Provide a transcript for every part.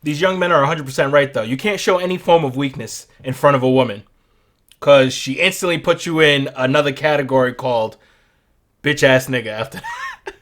these young men are 100% right, though. You can't show any form of weakness in front of a woman because she instantly puts you in another category called bitch-ass nigga after that.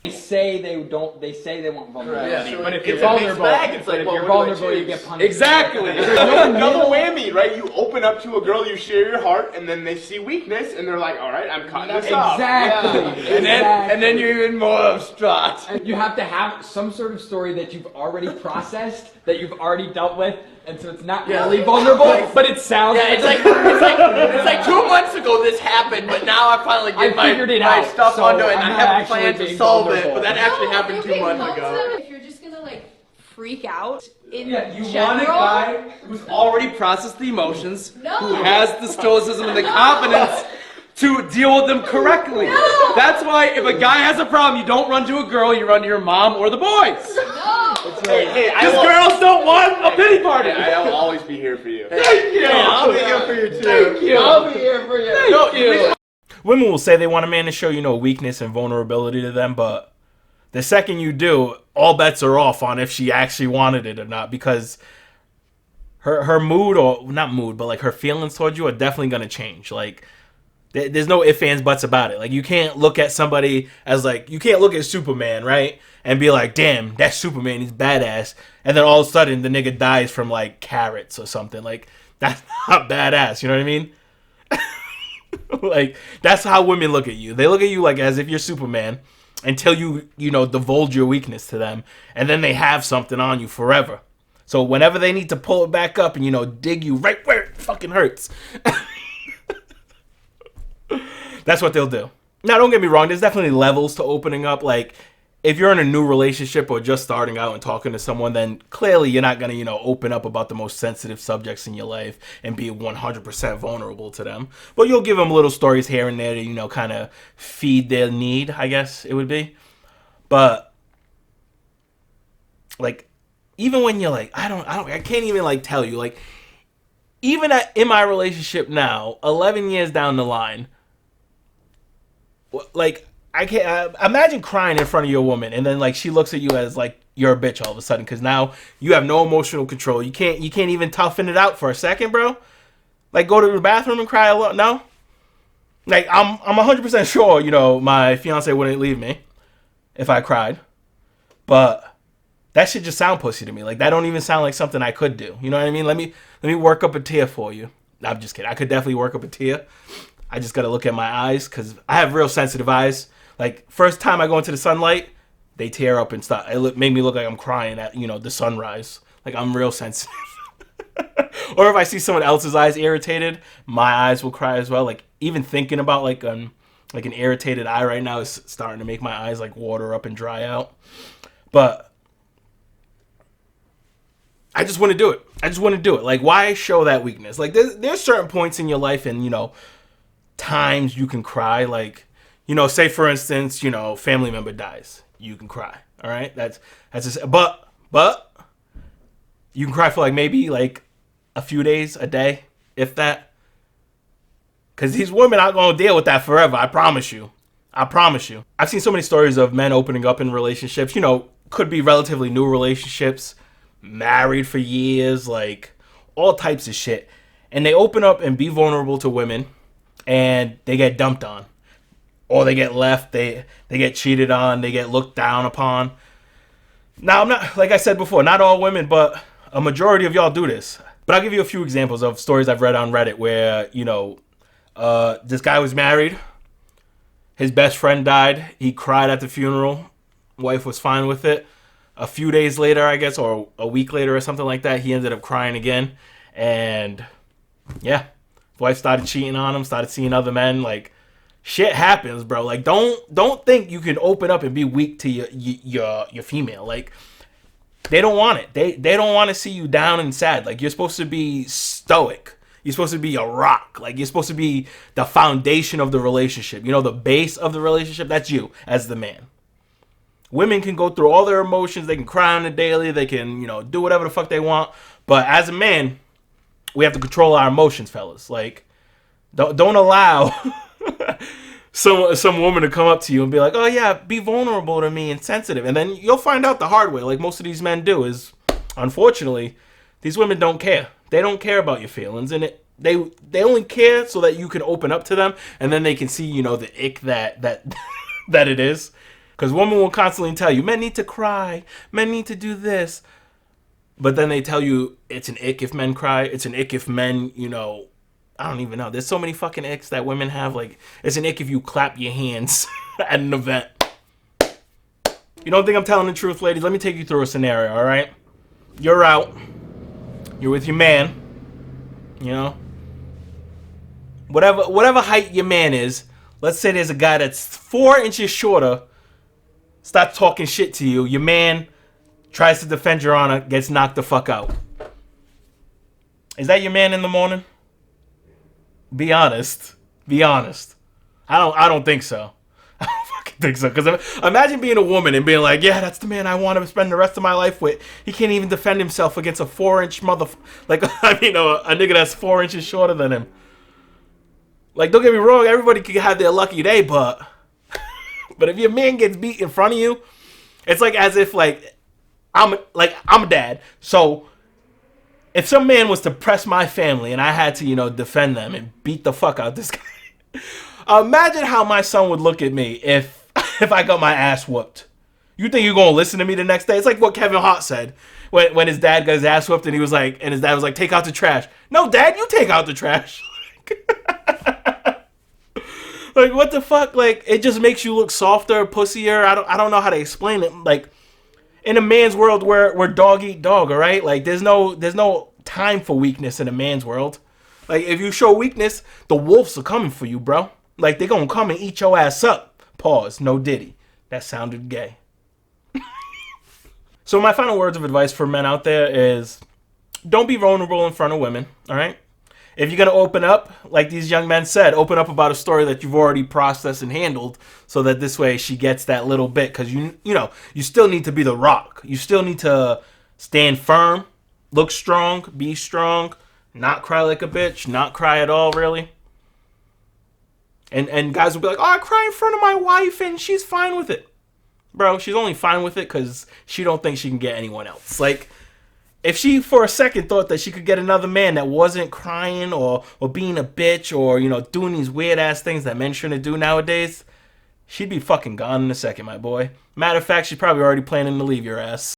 They say they don't. They say they want vulnerability, yeah, so but if it's you're a vulnerable, bag. It's like, if well, you're what do I vulnerable, you choose? get punished. Exactly. There's no Double whammy, right? You open up to a girl, you share your heart, and then they see weakness, and they're like, "All right, I'm cutting this off." Exactly. Yeah. And then you're even more distraught. And you have to have some sort of story that you've already processed, that you've already dealt with, and so it's not really vulnerable, but it sounds. Yeah, it's like 2 months ago this happened, but now I finally get my stuff so onto it, and I'm I not have a actually plan to being solve vulnerable. it. But that actually happened 2 it months helps ago. them if you're just gonna like freak out in You general. want a guy who's already processed the emotions, No. who has the stoicism and the confidence to deal with them correctly. No. That's why if a guy has a problem, you don't run to a girl, you run to your mom or the boys. No. Hey, because girls don't want a pity party. I'll always be here for you. Thank you. I'll be here for you too. Thank you. I'll be here for you. Thank you. Women will say they want a man to show, weakness and vulnerability to them, but the second you do, all bets are off on if she actually wanted it or not, because her mood, or not mood, but like her feelings towards you are definitely going to change. Like, there's no ifs, ands, buts about it. Like, you can't look at somebody as like, you can't look at Superman, right? And be like, damn, that's Superman, he's badass. And then all of a sudden, the nigga dies from like carrots or something. Like, that's not badass, you know what I mean? Like, that's how women look at you. They look at you like as if you're Superman until you divulge your weakness to them. And then they have something on you forever. So whenever they need to pull it back up and, dig you right where it fucking hurts. That's what they'll do. Now, don't get me wrong. There's definitely levels to opening up. Like, if you're in a new relationship or just starting out and talking to someone, then clearly you're not going to, open up about the most sensitive subjects in your life and be 100% vulnerable to them. But you'll give them little stories here and there to, kind of feed their need, I guess it would be. But, like, even when you're like, I can't even, like, tell you. Like, even in my relationship now, 11 years down the line, like, I can't imagine crying in front of your woman and then like she looks at you as like you're a bitch all of a sudden because now you have no emotional control. You can't even toughen it out for a second, bro. Like, go to the bathroom and cry a lot. No, like I'm 100% sure my fiance wouldn't leave me if I cried, but that shit just sound pussy to me. Like, that don't even sound like something I could do. You know what I mean? Let me work up a tear for you. No, I'm just kidding. I could definitely work up a tear. I just gotta look at my eyes because I have real sensitive eyes. Like, first time I go into the sunlight, they tear up and stop. It made me look like I'm crying at, the sunrise. Like, I'm real sensitive. Or if I see someone else's eyes irritated, my eyes will cry as well. Like, even thinking about, like an irritated eye right now is starting to make my eyes, like, water up and dry out. But I just want to do it. Like, why show that weakness? Like, there's certain points in your life and, times you can cry. Like, say for instance, family member dies, you can cry. All right, that's just, but you can cry for like maybe like a few days, a day, if that. Because these women aren't gonna deal with that forever. I promise you. I've seen so many stories of men opening up in relationships. Could be relatively new relationships, married for years, like all types of shit, and they open up and be vulnerable to women, and they get dumped on. Or they get left, they get cheated on, they get looked down upon. Now, I'm not, like I said before, not all women, but a majority of y'all do this. But I'll give you a few examples of stories I've read on Reddit where, this guy was married. His best friend died. He cried at the funeral. Wife was fine with it. A few days later, I guess, or a week later or something like that, he ended up crying again. And, yeah, wife started cheating on him, started seeing other men, like, shit happens, bro. Like, don't think you can open up and be weak to your female. Like, they don't want it. They don't want to see you down and sad. Like, you're supposed to be stoic. You're supposed to be a rock. Like, you're supposed to be the foundation of the relationship. The base of the relationship. That's you as the man. Women can go through all their emotions. They can cry on the daily. They can, do whatever the fuck they want. But as a man, we have to control our emotions, fellas. Like, don't allow some woman to come up to you and be like, oh yeah, be vulnerable to me and sensitive. And then you'll find out the hard way, like most of these men do, is, unfortunately, these women don't care. They don't care about your feelings, and they only care so that you can open up to them, and then they can see, you know, the ick that that it is. Because women will constantly tell you, men need to cry, men need to do this, but then they tell you it's an ick if men cry. It's an ick if men, you know, I don't even know. There's so many fucking icks that women have. Like, it's an ick if you clap your hands at an event. You don't think I'm telling the truth, ladies? Let me take you through a scenario, all right? You're out. You're with your man. You know? Whatever height your man is, let's say there's a guy that's 4 inches shorter, starts talking shit to you. Your man tries to defend your honor, gets knocked the fuck out. Is that your man in the morning? Be honest. Be honest. I don't think so. I don't fucking think so. Because imagine being a woman and being like, yeah, that's the man I want to spend the rest of my life with. He can't even defend himself against a 4-inch like, I mean, a nigga that's 4 inches shorter than him. Like, don't get me wrong, everybody can have their lucky day, but if your man gets beat in front of you, it's like as if I'm a dad. So if some man was to press my family and I had to, you know, defend them and beat the fuck out this guy, imagine how my son would look at me if I got my ass whooped. You think you're gonna listen to me the next day? It's like what Kevin Hart said when his dad got his ass whooped and his dad was like, take out the trash. No, Dad, you take out the trash. Like, what the fuck? Like, it just makes you look softer, pussier. I don't know how to explain it. Like, in a man's world where dog eat dog, all right? Like, there's no time for weakness in a man's world. Like, if you show weakness, the wolves are coming for you, bro. Like, they're gonna come and eat your ass up. Pause. No Diddy. That sounded gay. So my final words of advice for men out there is, don't be vulnerable in front of women, all right? If you're going to open up, like these young men said, open up about a story that you've already processed and handled so that this way she gets that little bit. Because, you know, you still need to be the rock. You still need to stand firm, look strong, be strong, not cry like a bitch, not cry at all, really. And guys will be like, oh, I cry in front of my wife and she's fine with it. Bro, she's only fine with it because she don't think she can get anyone else. Like, if she for a second thought that she could get another man that wasn't crying or being a bitch or, you know, doing these weird ass things that men shouldn't do nowadays, she'd be fucking gone in a second, my boy. Matter of fact, she's probably already planning to leave your ass.